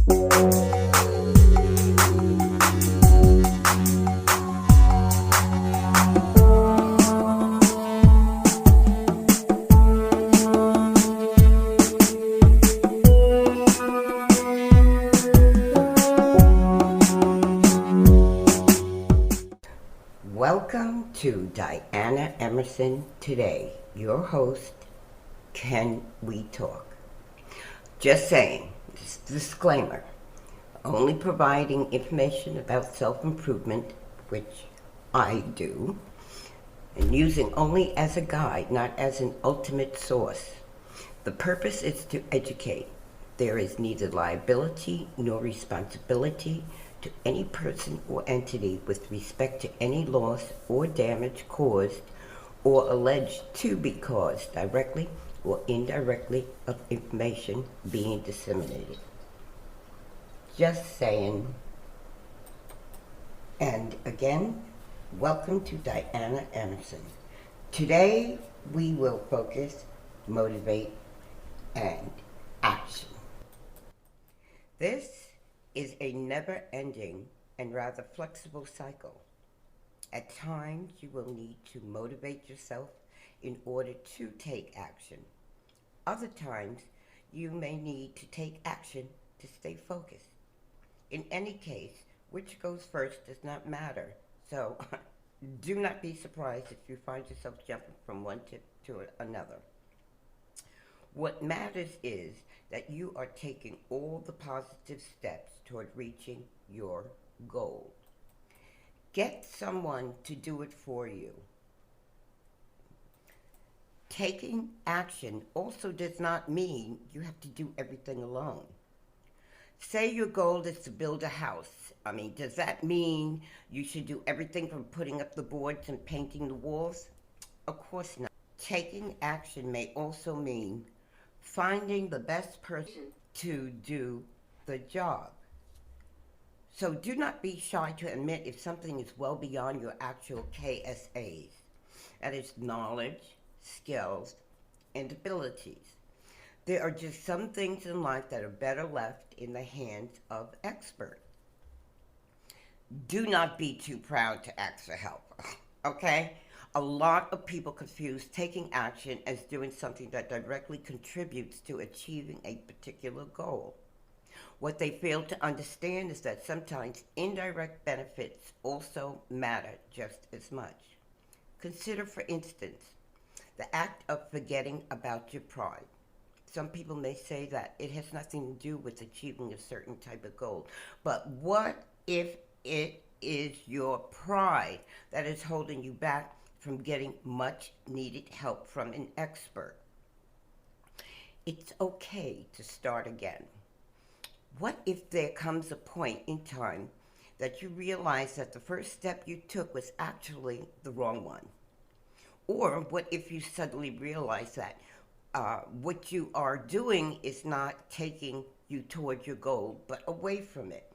Welcome to Diana Emerson Today, your host. Can we talk? Just saying, disclaimer, only providing information about self-improvement, which I do, and using only as a guide, not as an ultimate source. The purpose is to educate. There is neither liability nor responsibility to any person or entity with respect to any loss or damage caused or alleged to be caused directly or indirectly of information being disseminated. Just saying. And again, welcome to Diana Emerson. Today we will focus, motivate, and action. This is a never-ending and rather flexible cycle. At times, you will need to motivate yourself in order to take action. Other times, you may need to take action to stay focused. In any case, which goes first does not matter, so do not be surprised if you find yourself jumping from one tip to another. What matters is that you are taking all the positive steps toward reaching your goal. Get someone to do it for you. Taking action also does not mean you have to do everything alone. Say your goal is to build a house. Does that mean you should do everything from putting up the boards and painting the walls? Of course not. Taking action may also mean finding the best person to do the job. So do not be shy to admit if something is well beyond your actual KSAs. That is knowledge, skills, and abilities. There are just some things in life that are better left in the hands of experts. Do not be too proud to ask for help, okay? A lot of people confuse taking action as doing something that directly contributes to achieving a particular goal. What they fail to understand is that sometimes indirect benefits also matter just as much. Consider, for instance, the act of forgetting about your pride. Some people may say that it has nothing to do with achieving a certain type of goal. But what if it is your pride that is holding you back from getting much needed help from an expert? It's okay to start again. What if there comes a point in time that you realize that the first step you took was actually the wrong one? Or what if you suddenly realize that what you are doing is not taking you toward your goal, but away from it?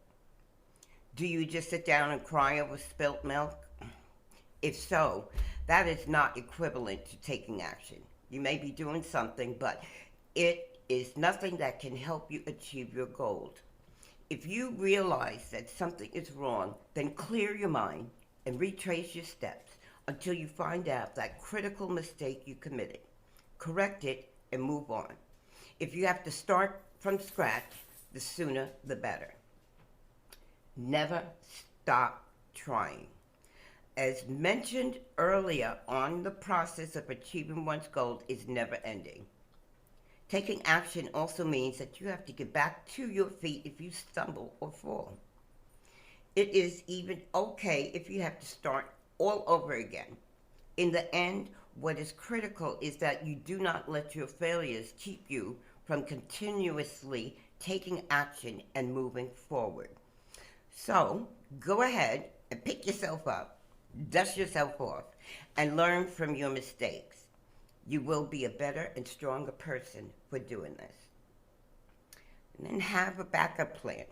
Do you just sit down and cry over spilt milk? If so, that is not equivalent to taking action. You may be doing something, but it is nothing that can help you achieve your goal. If you realize that something is wrong, then clear your mind and retrace your steps until you find out that critical mistake you committed. Correct it and move on. If you have to start from scratch, the sooner the better. Never stop trying. As mentioned earlier on, the process of achieving one's goal is never ending. Taking action also means that you have to get back to your feet if you stumble or fall. It is even okay if you have to start all over again. In the end, what is critical is that you do not let your failures keep you from continuously taking action and moving forward. So, go ahead and pick yourself up, dust yourself off, and learn from your mistakes. You will be a better and stronger person for doing this. And then have a backup plan.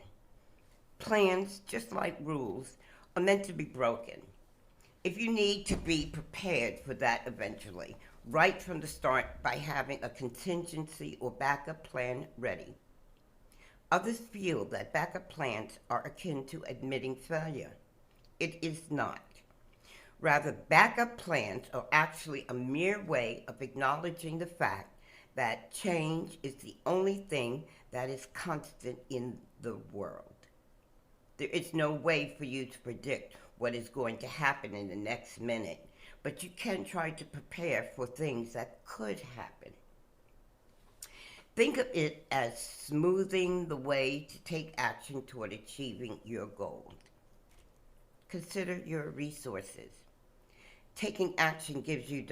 Plans, just like rules, are meant to be broken. If you need to be prepared for that eventually, right from the start by having a contingency or backup plan ready. Others feel that backup plans are akin to admitting failure. It is not. Rather, backup plans are actually a mere way of acknowledging the fact that change is the only thing that is constant in the world. There is no way for you to predict what is going to happen in the next minute, but you can try to prepare for things that could happen. Think of it as smoothing the way to take action toward achieving your goal. Consider your resources. Taking action gives you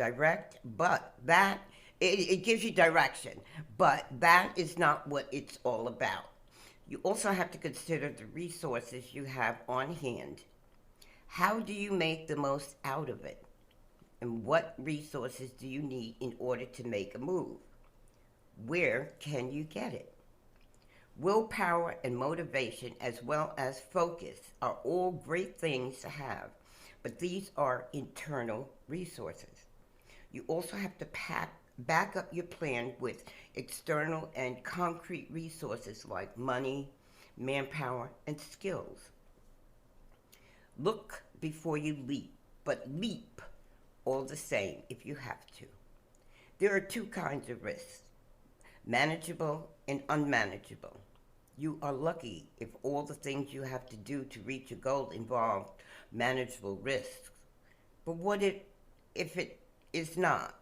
it gives you direction, but that is not what it's all about. You also have to consider the resources you have on hand. How do you make the most out of it? And what resources do you need in order to make a move? Where can you get it? Willpower and motivation, as well as focus, are all great things to have, but these are internal resources. You also have to back up your plan with external and concrete resources like money, manpower, and skills. Look before you leap, but leap all the same if you have to. There are two kinds of risks: manageable and unmanageable. You are lucky if all the things you have to do to reach a goal involve manageable risks. But what if it is not?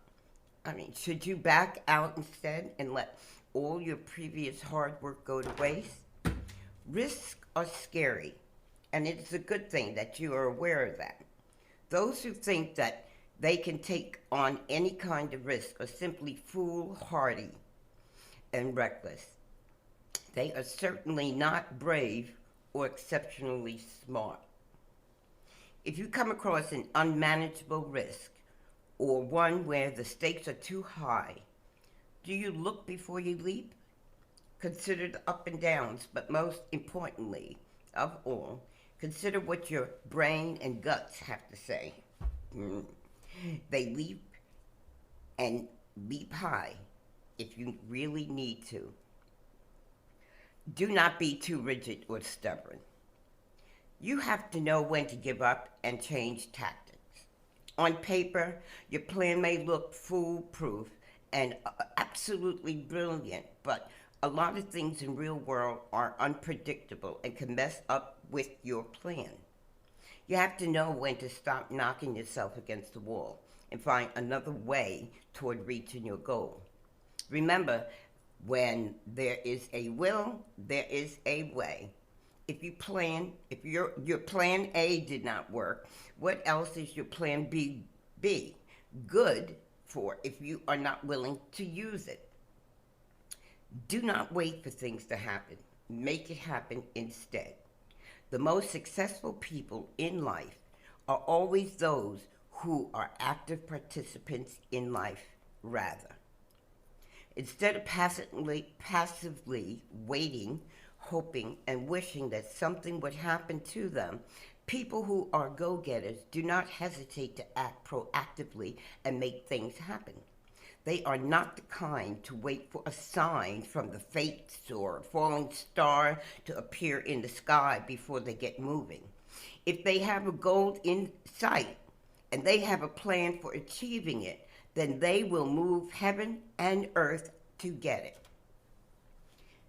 Should you back out instead and let all your previous hard work go to waste? Risks are scary, and it's a good thing that you are aware of that. Those who think that they can take on any kind of risk are simply foolhardy and reckless. They are certainly not brave or exceptionally smart. If you come across an unmanageable risk, or one where the stakes are too high, do you look before you leap? Consider the up and downs, but most importantly of all, consider what your brain and guts have to say. They leap and leap high if you really need to. Do not be too rigid or stubborn. You have to know when to give up and change tactics. On paper, your plan may look foolproof and absolutely brilliant, but a lot of things in real world are unpredictable and can mess up with your plan. You have to know when to stop knocking yourself against the wall and find another way toward reaching your goal. Remember, when there is a will, there is a way. If your plan A did not work, what else is your plan B good for if you are not willing to use it? Do not wait for things to happen. Make it happen instead. The most successful people in life are always those who are active participants in life, rather. Instead of passively waiting, hoping, and wishing that something would happen to them, people who are go-getters do not hesitate to act proactively and make things happen. They are not the kind to wait for a sign from the fates or a falling star to appear in the sky before they get moving. If they have a goal in sight and they have a plan for achieving it, then they will move heaven and earth to get it.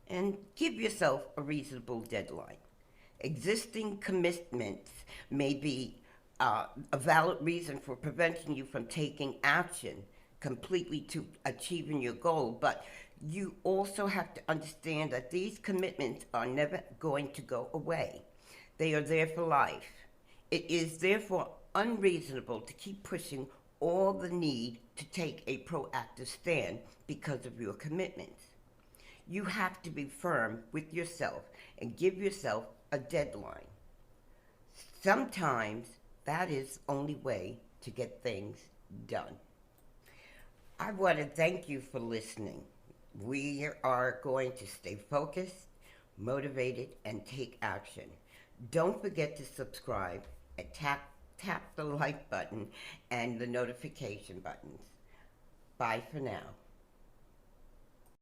And give yourself a reasonable deadline. Existing commitments may be a valid reason for preventing you from taking action completely to achieving your goal, but you also have to understand that these commitments are never going to go away. They are there for life. It is therefore unreasonable to keep pushing all the need to take a proactive stand because of your commitments. You have to be firm with yourself and give yourself a deadline. Sometimes that is the only way to get things done. I want to thank you for listening. We are going to stay focused, motivated, and take action. Don't forget to subscribe and tap the like button and the notification buttons. Bye for now.